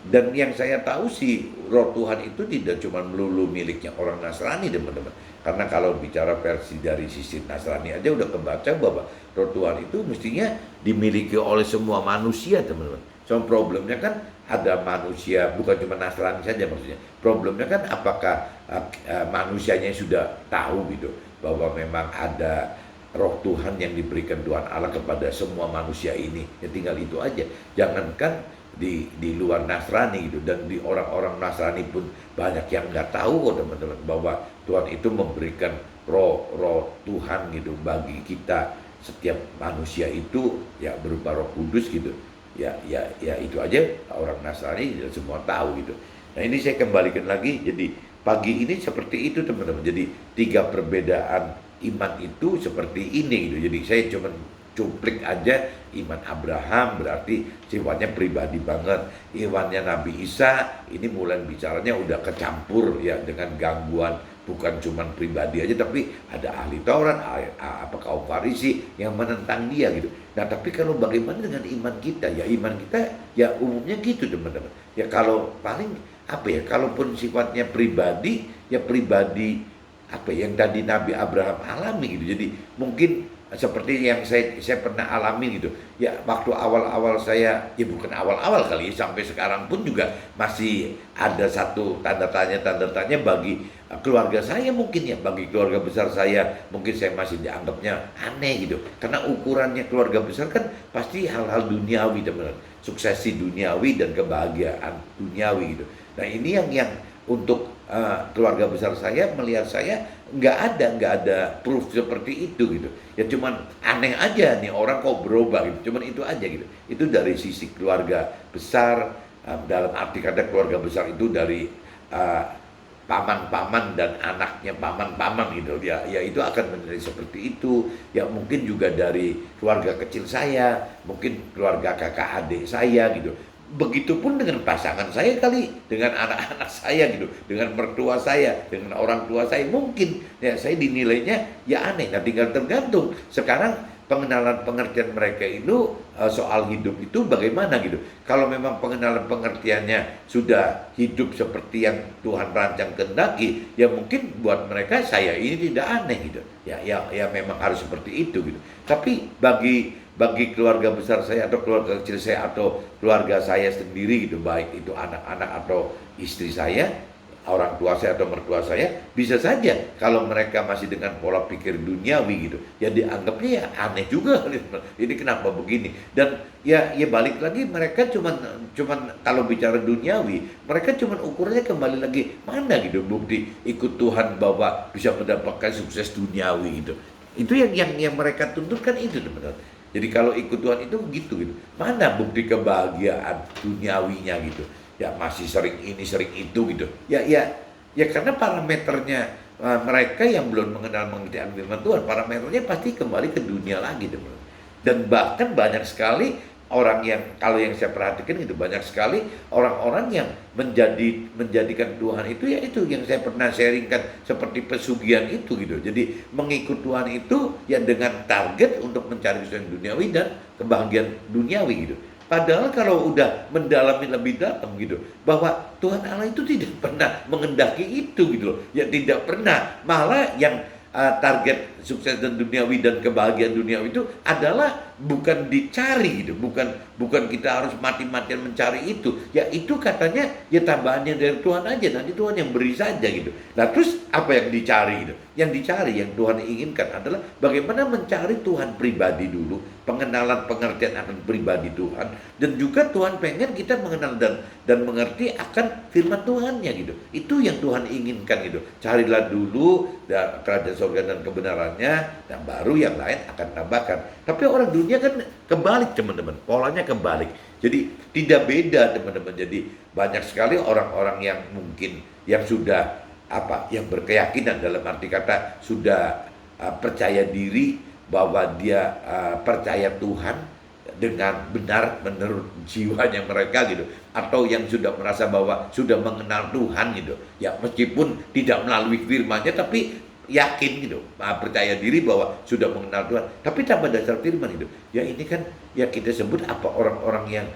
Dan yang saya tahu sih roh Tuhan itu tidak cuma melulu miliknya orang Nasrani teman-teman. Karena kalau bicara versi dari sisi Nasrani aja udah kebaca bahwa roh Tuhan itu mestinya dimiliki oleh semua manusia teman-teman. Cuma problemnya kan ada manusia, bukan cuma Nasrani saja maksudnya. Problemnya kan apakah manusianya sudah tahu gitu bahwa memang ada roh Tuhan yang diberikan Tuhan Allah kepada semua manusia ini. Ya tinggal itu aja. Jangankan di luar Nasrani gitu, dan di orang-orang Nasrani pun banyak yang nggak tahu kok teman-teman bahwa Tuhan itu memberikan roh Tuhan gitu bagi kita, setiap manusia itu ya berupa Roh Kudus gitu. Ya itu aja orang Nasrani semua tahu gitu. Nah, ini saya kembalikan lagi, jadi pagi ini seperti itu teman-teman. Jadi 3 perbedaan iman itu seperti ini gitu. Jadi saya cuma cuplik aja. Iman Abraham berarti sifatnya pribadi banget. Imannya Nabi Isa ini mulai bicaranya udah kecampur ya dengan gangguan, bukan cuma pribadi aja tapi ada ahli Taurat, apa kaum Farisi yang menentang dia gitu. Nah, tapi kalau bagaimana dengan iman kita? Ya iman kita ya umumnya gitu teman-teman. Ya kalau paling apa ya, kalaupun sifatnya pribadi ya pribadi apa yang tadi Nabi Abraham alami gitu. Jadi mungkin seperti yang saya pernah alami gitu ya, waktu awal-awal saya, ya bukan awal-awal kali ya, sampai sekarang pun juga masih ada satu tanda tanya bagi keluarga saya, mungkin ya bagi keluarga besar saya mungkin saya masih dianggapnya aneh gitu, karena ukurannya keluarga besar kan pasti hal-hal duniawi teman-teman, suksesi duniawi dan kebahagiaan duniawi gitu. Nah, ini yang untuk keluarga besar saya melihat saya nggak ada proof seperti itu gitu. Ya cuman aneh aja nih orang kok berubah gitu. Cuman itu aja gitu. Itu dari sisi keluarga besar, dalam arti kata keluarga besar itu dari paman-paman dan anaknya paman-paman gitu. Ya itu akan menjadi seperti itu. Ya mungkin juga dari keluarga kecil saya, mungkin keluarga kakak adik saya gitu. Begitupun dengan pasangan saya kali, dengan anak-anak saya gitu, dengan mertua saya, dengan orang tua saya, mungkin ya saya dinilainya ya aneh. Nah, tinggal tergantung sekarang pengenalan pengertian mereka itu soal hidup itu bagaimana gitu. Kalau memang pengenalan pengertiannya sudah hidup seperti yang Tuhan rancang kehendaki, ya mungkin buat mereka saya ini tidak aneh gitu. Ya memang harus seperti itu gitu. Tapi bagi keluarga besar saya atau keluarga kecil saya atau keluarga saya sendiri gitu, baik itu anak-anak atau istri saya, orang tua saya atau mertua saya, bisa saja kalau mereka masih dengan pola pikir duniawi gitu, ya dianggapnya ya aneh juga. Ini kenapa begini? Dan ya balik lagi, mereka cuman kalau bicara duniawi, mereka cuman ukurannya kembali lagi mana gitu bukti ikut Tuhan bahwa bisa mendapatkan sukses duniawi gitu. Itu yang mereka tuntut kan itu teman-teman. Jadi kalau ikut Tuhan itu gitu. Mana bukti kebahagiaan duniawinya gitu? Ya masih sering ini sering itu gitu. Ya karena parameternya mereka yang belum mengenal pengertian firman Tuhan, parameternya pasti kembali ke dunia lagi teman. Dan bahkan banyak sekali orang yang, kalau yang saya perhatikan itu banyak sekali orang-orang yang menjadikan Tuhan itu, ya itu yang saya pernah sharingkan seperti pesugihan itu gitu. Jadi mengikut Tuhan itu ya dengan target untuk mencari kesuksesan duniawi dan kebahagiaan duniawi gitu. Padahal kalau udah mendalami lebih dalam gitu, bahwa Tuhan Allah itu tidak pernah mengendaki itu gitu loh. Ya tidak pernah. Malah yang target sukses dan duniawi dan kebahagiaan duniawi itu adalah bukan dicari gitu, bukan kita harus mati-matian mencari itu. Ya itu katanya ya tambahannya dari Tuhan aja, nanti Tuhan yang beri saja gitu. Nah terus apa yang dicari gitu? Yang dicari, yang Tuhan inginkan adalah bagaimana mencari Tuhan pribadi dulu, pengenalan pengertian akan pribadi Tuhan, dan juga Tuhan pengen kita mengenal dan mengerti akan firman Tuhannya gitu. Itu yang Tuhan inginkan gitu. Carilah dulu kerajaan surga dan kebenarannya, dan baru yang lain akan tambahkan. Tapi orang dunia kan kebalik teman-teman, polanya kebalik. Jadi tidak beda teman-teman. Jadi banyak sekali orang-orang yang mungkin yang sudah yang berkeyakinan, dalam arti kata sudah percaya diri bahwa dia percaya Tuhan dengan benar menurut jiwanya mereka gitu, atau yang sudah merasa bahwa sudah mengenal Tuhan gitu, ya meskipun tidak melalui firman-Nya tapi yakin gitu, percaya diri bahwa sudah mengenal Tuhan, tapi tanpa dasar firman itu, ya ini kan ya kita sebut orang-orang yang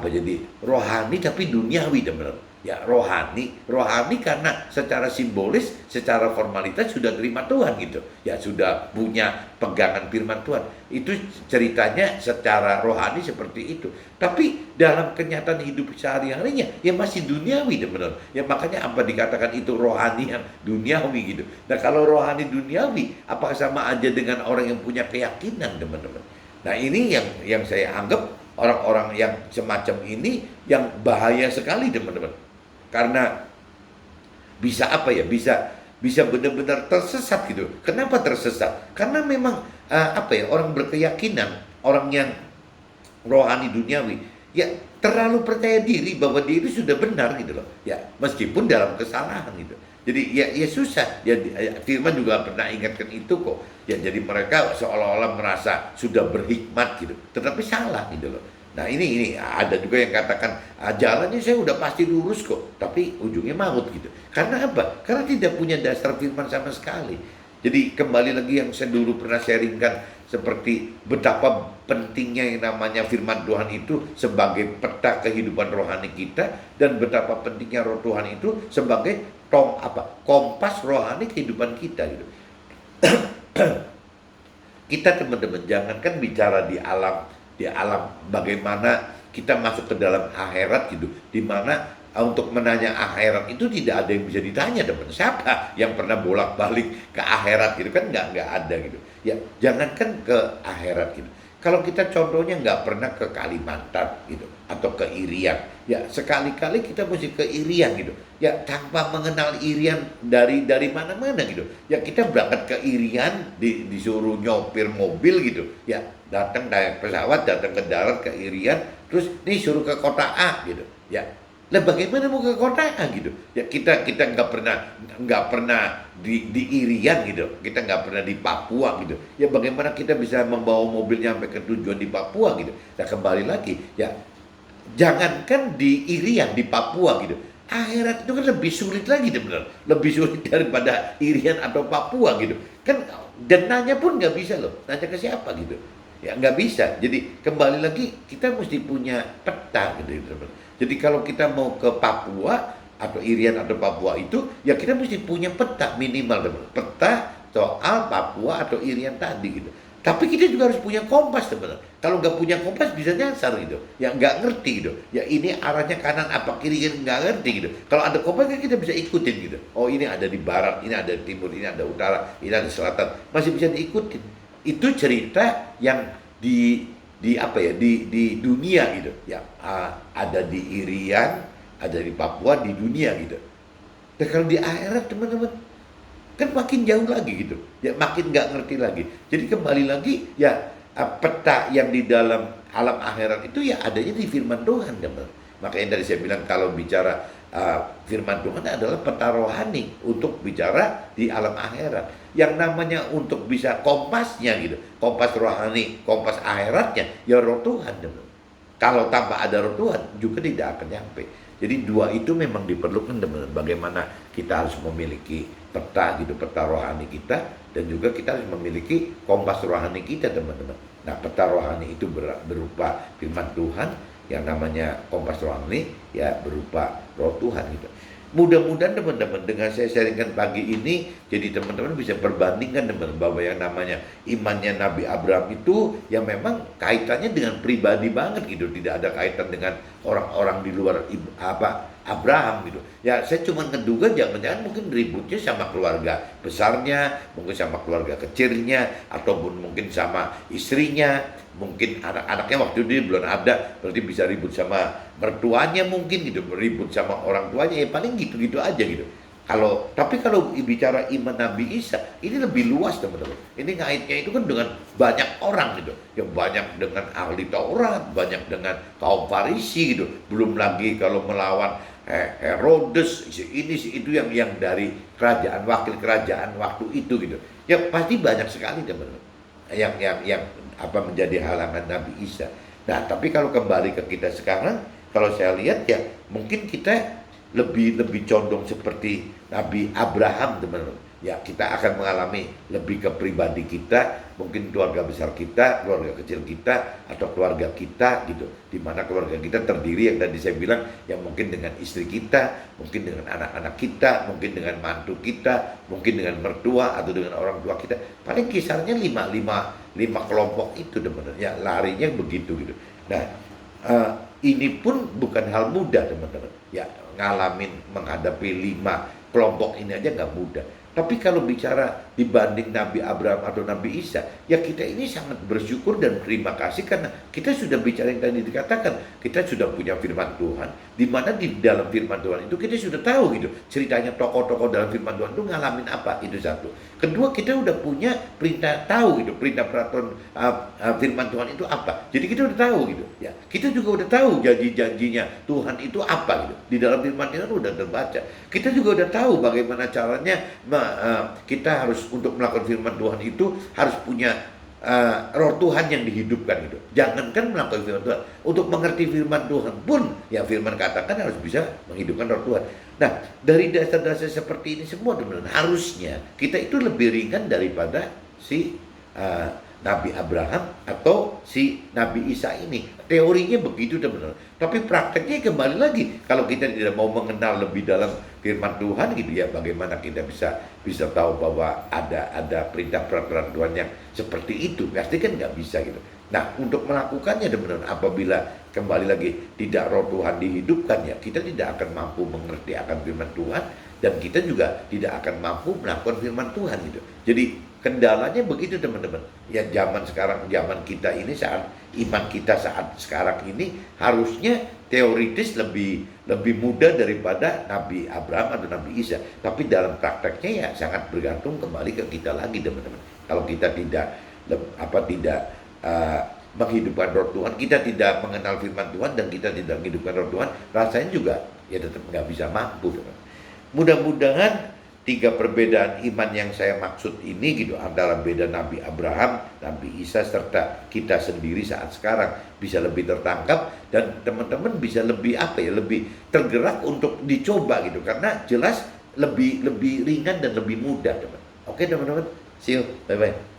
jadi rohani tapi duniawi teman-teman. Ya rohani karena secara simbolis, secara formalitas sudah terima Tuhan gitu. Ya sudah punya pegangan firman Tuhan. Itu ceritanya secara rohani seperti itu. Tapi dalam kenyataan hidup sehari-harinya ya masih duniawi teman-teman. Ya makanya apa dikatakan itu rohani yang duniawi gitu. Nah kalau rohani duniawi apakah sama aja dengan orang yang punya keyakinan teman-teman? Nah ini yang saya anggap orang-orang yang semacam ini yang bahaya sekali teman-teman. Karena bisa bisa benar-benar tersesat gitu. Kenapa tersesat? Karena memang orang berkeyakinan, orang yang rohani duniawi, ya terlalu percaya diri bahwa dia itu sudah benar gitu loh. Ya meskipun dalam kesalahan gitu. Jadi ya susah. Ya firman juga pernah ingatkan itu kok. Ya jadi mereka seolah-olah merasa sudah berhikmat gitu, tetapi salah gitu loh. Nah ini ada juga yang katakan jalannya saya udah pasti lurus kok, tapi ujungnya maut gitu. Karena apa? Karena tidak punya dasar firman sama sekali. Jadi kembali lagi yang saya dulu pernah sharingkan, seperti betapa pentingnya yang namanya firman Tuhan itu sebagai peta kehidupan rohani kita, dan betapa pentingnya roh Tuhan itu sebagai kompas rohani kehidupan kita gitu. Kita teman-teman jangankan bicara di alam bagaimana kita masuk ke dalam akhirat gitu, dimana untuk menanya akhirat itu tidak ada yang bisa ditanya teman. Siapa yang pernah bolak-balik ke akhirat gitu kan, nggak ada gitu ya. Jangankan ke akhirat gitu, kalau kita contohnya nggak pernah ke Kalimantan gitu atau ke Irian, ya sekali-kali kita mesti ke Irian gitu ya, tanpa mengenal Irian dari mana-mana gitu ya. Kita berangkat ke Irian, disuruh nyopir mobil gitu ya, datang naik pesawat, datang ke darat ke Irian, terus nih suruh ke kota A gitu ya. Lah bagaimana mau ke kota A gitu ya? Kita nggak pernah di Irian gitu, kita nggak pernah di Papua gitu ya. Bagaimana kita bisa membawa mobilnya sampai ke tujuan di Papua gitu? Nah kembali lagi ya, jangankan di Irian, di Papua gitu, akhirat itu kan lebih sulit lagi benar, lebih sulit daripada Irian atau Papua gitu kan. Dan nanya pun nggak bisa loh, nanya ke siapa gitu. Ya nggak bisa. Jadi kembali lagi kita mesti punya peta gitu, teman. Jadi kalau kita mau ke Papua atau Irian atau Papua itu, ya kita mesti punya peta minimal, teman. Peta soal Papua atau Irian tadi gitu. Tapi kita juga harus punya kompas, teman. Kalau nggak punya kompas bisa nyasar gitu, ya nggak ngerti gitu. Ya ini arahnya kanan apa kiri kan nggak ngerti gitu. Kalau ada kompas kan kita bisa ikutin gitu. Oh ini ada di barat, ini ada di timur, ini ada utara, ini ada selatan, masih bisa diikutin. Itu cerita yang di apa ya di dunia gitu. Ya ada di Irian, ada di Papua, di dunia gitu. Dan kalau di akhirat teman-teman kan makin jauh lagi gitu, ya makin nggak ngerti lagi. Jadi kembali lagi ya peta yang di dalam alam akhirat itu ya adanya di firman Tuhan, teman. Makanya dari saya bilang kalau bicara firman Tuhan adalah peta rohani untuk bicara di alam akhirat. Yang namanya untuk bisa kompasnya gitu, kompas rohani, kompas akhiratnya ya roh Tuhan, teman. Kalau tanpa ada roh Tuhan juga tidak akan nyampe. Jadi dua itu memang diperlukan, teman. Bagaimana kita harus memiliki peta gitu, peta rohani kita, dan juga kita harus memiliki kompas rohani kita, teman-teman. Nah, peta rohani itu berupa firman Tuhan, yang namanya kompas rohani ya berupa roh Tuhan gitu. Mudah-mudahan teman-teman dengan saya sharingkan pagi ini, jadi teman-teman bisa perbandingkan, teman, bahwa yang namanya imannya Nabi Abraham itu yang memang kaitannya dengan pribadi banget gitu, tidak ada kaitan dengan orang-orang di luar Abraham gitu. Ya saya cuma ngeduga jangan-jangan mungkin ributnya sama keluarga besarnya, mungkin sama keluarga kecilnya, ataupun mungkin sama istrinya, mungkin anak-anaknya waktu itu belum ada, berarti bisa ribut sama mertuanya mungkin gitu, ribut sama orang tuanya, ya paling gitu-gitu aja gitu. Tapi kalau bicara iman Nabi Isa, ini lebih luas, teman-teman. Ini ngaitnya itu kan dengan banyak orang gitu, yang banyak dengan ahli Taurat, banyak dengan kaum Farisi gitu, belum lagi kalau melawan Herodes, ini itu yang dari kerajaan, wakil kerajaan waktu itu gitu. Ya pasti banyak sekali, teman-teman, yang menjadi halangan Nabi Isa. Nah, tapi kalau kembali ke kita sekarang, kalau saya lihat ya mungkin kita lebih condong seperti Nabi Abraham, teman-teman. Ya kita akan mengalami lebih ke pribadi kita, mungkin keluarga besar kita, keluarga kecil kita, atau keluarga kita gitu. Dimana keluarga kita terdiri yang tadi saya bilang, yang mungkin dengan istri kita, mungkin dengan anak-anak kita, mungkin dengan mantu kita, mungkin dengan mertua atau dengan orang tua kita. Paling kisarnya lima kelompok itu, teman-teman. Ya larinya begitu gitu. Nah, ini pun bukan hal mudah, teman-teman. Ya ngalamin menghadapi 5 kelompok ini aja nggak mudah. Tapi kalau bicara dibanding Nabi Abraham atau Nabi Isa, ya kita ini sangat bersyukur dan terima kasih karena kita sudah bicara yang tadi dikatakan, kita sudah punya firman Tuhan, di mana di dalam firman Tuhan itu kita sudah tahu gitu ceritanya tokoh-tokoh dalam firman Tuhan itu ngalamin apa, itu satu. Kedua, kita udah punya perintah peraturan firman Tuhan itu apa. Jadi kita udah tahu gitu ya. Kita juga udah tahu janji-janjinya Tuhan itu apa gitu. Di dalam firman Tuhan udah terbaca. Kita juga udah tahu bagaimana caranya kita harus untuk melakukan firman Tuhan itu harus punya roh Tuhan yang dihidupkan gitu. Jangankan melakukan firman Tuhan, untuk mengerti firman Tuhan pun ya firman katakan harus bisa menghidupkan roh Tuhan. Nah, dari dasar-dasar seperti ini semua, teman-teman, harusnya kita itu lebih ringan daripada si Nabi Abraham atau si Nabi Isa ini. Teorinya begitu, teman-teman. Tapi prakteknya kembali lagi, kalau kita tidak mau mengenal lebih dalam firman Tuhan gitu ya, bagaimana kita bisa tahu bahwa ada perintah peraturan Tuhan yang seperti itu? Pasti kan nggak bisa gitu. Nah, untuk melakukannya, teman-teman, apabila kembali lagi tidak roh Tuhan dihidupkan, ya kita tidak akan mampu mengerti akan firman Tuhan, dan kita juga tidak akan mampu melakukan firman Tuhan gitu. Jadi kendalanya begitu, teman-teman. Ya zaman sekarang, zaman kita ini, saat iman kita saat sekarang ini harusnya teoritis lebih mudah daripada Nabi Abraham atau Nabi Isa. Tapi dalam prakteknya ya sangat bergantung kembali ke kita lagi, teman-teman. Kalau kita tidak menghidupkan roh Tuhan, kita tidak mengenal firman Tuhan, dan kita tidak menghidupkan roh Tuhan, rasanya juga ya tetap nggak bisa mampu, teman. Mudah-mudahan 3 perbedaan iman yang saya maksud ini gitu, antara beda Nabi Abraham, Nabi Isa, serta kita sendiri saat sekarang bisa lebih tertangkap, dan teman-teman bisa lebih lebih tergerak untuk dicoba gitu, karena jelas lebih ringan dan lebih mudah, teman. Oke, teman-teman. See you, bye bye.